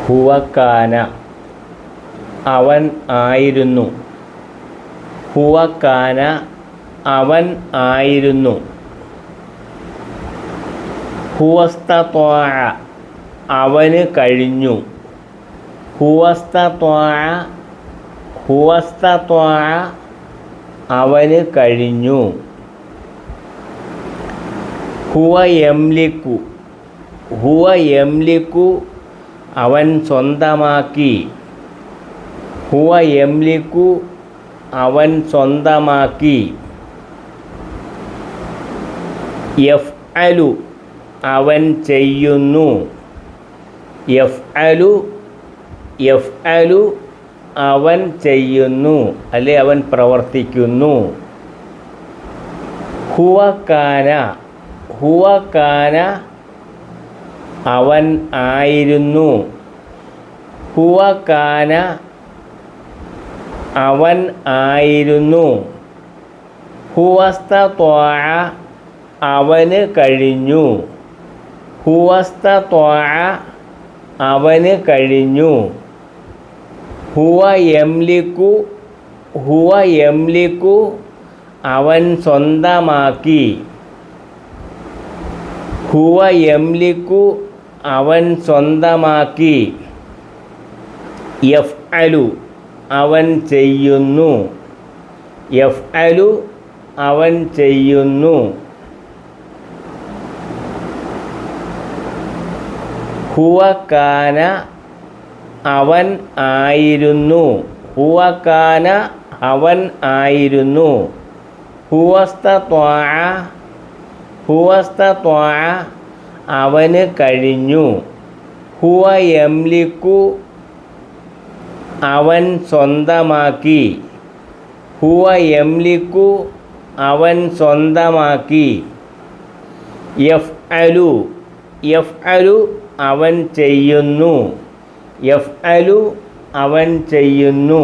ഹുവ കാന അവൻ ആയിരുന്നു. ഹുവ കാന അവൻ ആയിരുന്നു. ഹുവസ്തത്വാഅ അവന് കഴിഞ്ഞു. ഹുവസ്തത്വാഅ അവന് കഴിഞ്ഞു. ഹുവ യംലിക്കു അവൻ സ്വന്തമാക്കി. ഹുവ യംലിക്കു അവൻ സ്വന്തമാക്കി. യഫ്അലു അവൻ ചെയ്യുന്നു. യഫ്അലു അവൻ ചെയ്യുന്നു, അല്ലെ അവൻ പ്രവർത്തിക്കുന്നു. ഹുവ കാന അവൻ ആയിരുന്നു. ഹുവ കാന അവൻ ആയിരുന്നു. ഹുവസ്തത്വാഅ അവന് കഴിഞ്ഞു. ഹുവസ്തത്വാഅ അവന് കഴിഞ്ഞു. ഹുവ യംലിക്കു അവൻ സ്വന്തമാക്കി. ഹുവ യംലിക്കു അവൻ സ്വന്തമാക്കി. യഫ്അലു അവൻ ചെയ്യുന്നു. യഫ്അലു അവൻ ചെയ്യുന്നു. ഹുവ കാന അവൻ ആയിരുന്നു. ഹുവ കാന അവൻ ആയിരുന്നു. ഹുവസ്തത്വാഅ അവന് കഴിഞ്ഞു. ഹുവ യംലിക്കു അവൻ സ്വന്തമാക്കി. ഹുവ യംലിക്കു അവൻ സ്വന്തമാക്കി. യഫ്അലു അവൻ ചെയ്യുന്നു. യഫ്അലു അവൻ ചെയ്യുന്നു.